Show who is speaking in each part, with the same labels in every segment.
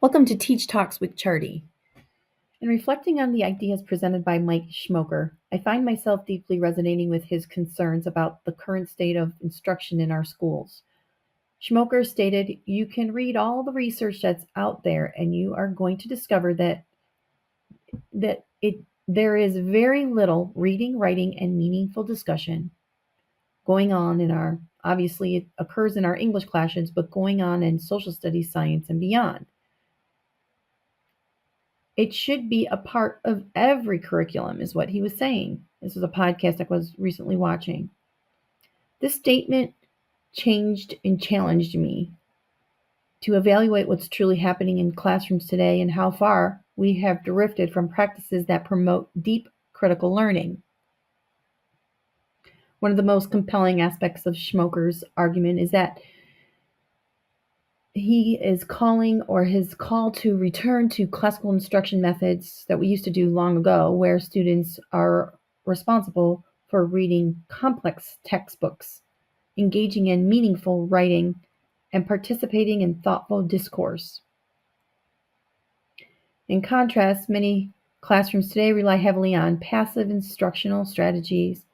Speaker 1: Welcome to Teach Talks with Charty. In reflecting on the ideas presented by Mike Schmoker, I find myself deeply resonating with his concerns about the current state of instruction in our schools. Schmoker stated, "You can read all the research that's out there and you are going to discover that there is very little reading, writing, and meaningful discussion going on in our obviously it occurs in our English classrooms, but going on in social studies, science, and beyond. It should be a part of every curriculum," is what he was saying. This was a podcast I was recently watching. This statement changed and challenged me to evaluate what's truly happening in classrooms today and how far we have drifted from practices that promote deep critical learning. One of the most compelling aspects of Schmoker's argument is that he is calling, or his call to return to classical instruction methods that we used to do long ago, where students are responsible for reading complex textbooks, engaging in meaningful writing, and participating in thoughtful discourse. In contrast, many classrooms today rely heavily on passive instructional strategies.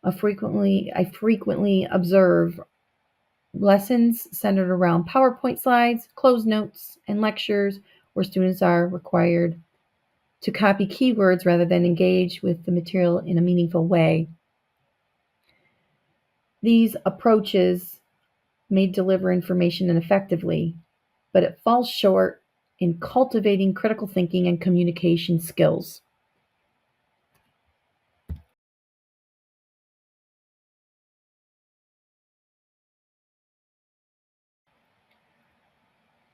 Speaker 1: I frequently observe lessons centered around PowerPoint slides, closed notes, and lectures where students are required to copy keywords rather than engage with the material in a meaningful way. These approaches may deliver information effectively, but it falls short in cultivating critical thinking and communication skills.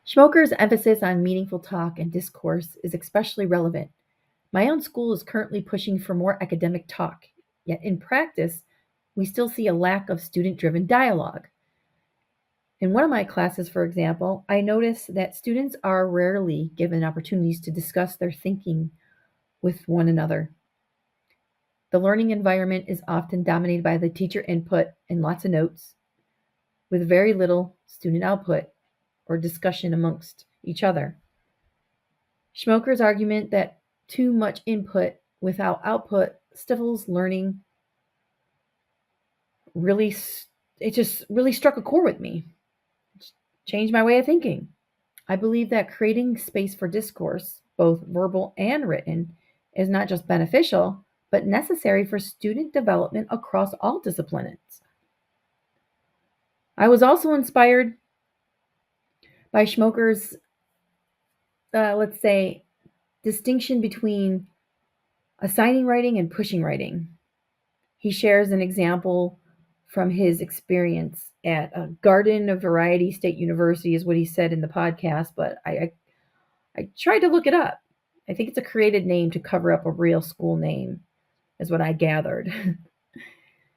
Speaker 1: Schmoker's emphasis on meaningful talk and discourse is especially relevant. My own school is currently pushing for more academic talk, yet in practice, we still see a lack of student driven dialogue. In one of my classes, for example, I notice that students are rarely given opportunities to discuss their thinking with one another. The learning environment is often dominated by the teacher input and lots of notes, with very little student output or discussion amongst each other. Schmoker's argument that too much input without output stifles learning really it just really struck a chord with me. Changed my way of thinking. I believe that creating space for discourse, both verbal and written, is not just beneficial, but necessary for student development across all disciplines. I was also inspired by Schmoker's, let's say, distinction between assigning writing and pushing writing. He shares an example from his experience at a Garden Variety State University, is what he said in the podcast, but I tried to look it up. I think it's a created name to cover up a real school name, is what I gathered.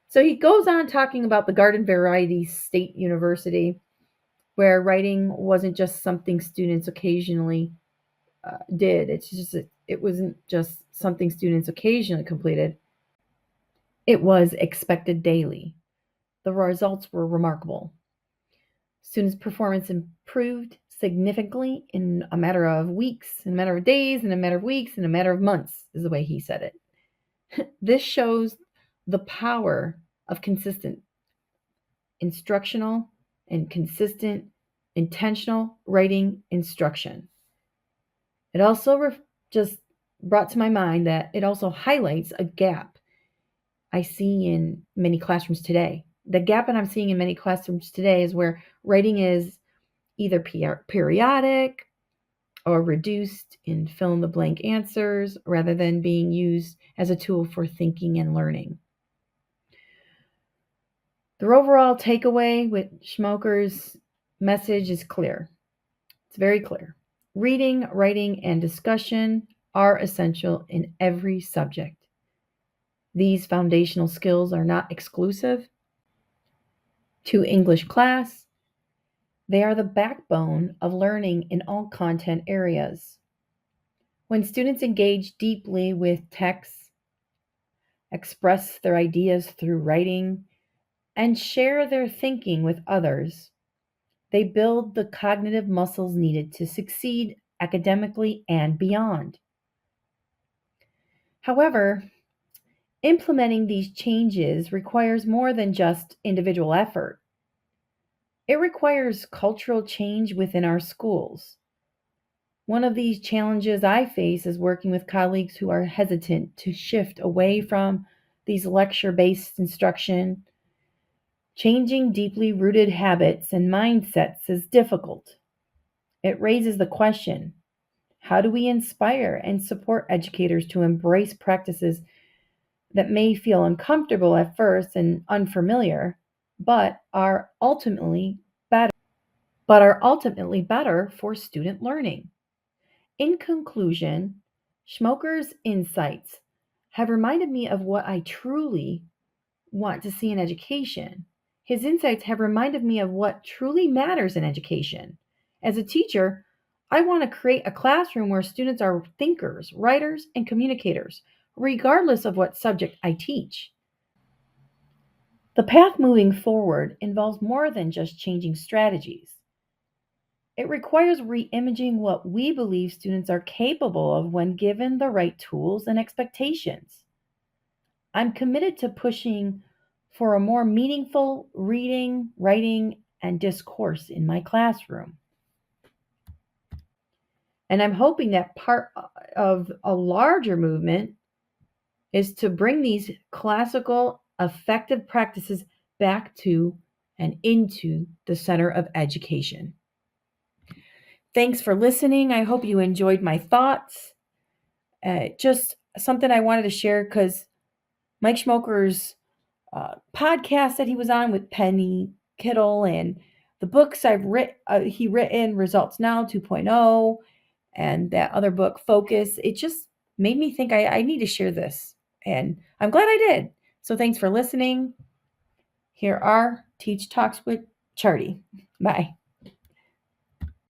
Speaker 1: So he goes on talking about the Garden Variety State University, where writing wasn't just something students occasionally did. It wasn't just something students occasionally completed. It was expected daily. The results were remarkable. Students' performance improved significantly in a matter of weeks, in a matter of days, in a matter of weeks, in a matter of months, is the way he said it. This shows the power of consistent instructional and consistent intentional writing instruction. It also just brought to my mind that it also highlights a gap I see in many classrooms today. The gap that I'm seeing in many classrooms today is where writing is either periodic or reduced in fill in the blank answers rather than being used as a tool for thinking and learning. The overall takeaway with Schmoker's message is clear. It's very clear. Reading, writing, and discussion are essential in every subject. These foundational skills are not exclusive to English class. They are the backbone of learning in all content areas. When students engage deeply with texts, express their ideas through writing, and share their thinking with others, They build the cognitive muscles needed to succeed academically and beyond. However, implementing these changes requires more than just individual effort. It requires cultural change within our schools. One of these challenges I face is working with colleagues who are hesitant to shift away from these lecture based instruction. Changing deeply rooted habits and mindsets is difficult. It raises the question: how do we inspire and support educators to embrace practices that may feel uncomfortable at first and unfamiliar, but are ultimately better for student learning? In conclusion, Schmoker's insights have reminded me of what I truly want to see in education. His insights have reminded me of what truly matters in education. As a teacher, I want to create a classroom where students are thinkers, writers, and communicators, regardless of what subject I teach. The path moving forward involves more than just changing strategies. It requires reimaging what we believe students are capable of when given the right tools and expectations. I'm committed to pushing for a more meaningful reading, writing, and discourse in my classroom. And I'm hoping that part of a larger movement is to bring these classical, effective practices back to and into the center of education. Thanks for listening. I hope you enjoyed my thoughts. Just something I wanted to share because Mike Schmoker's podcast that he was on with Penny Kittle and the books he written, Results Now 2.0, and that other book, Focus. It just made me think I need to share this. And I'm glad I did. So thanks for listening. Here are Teach Talks with Charity. Bye.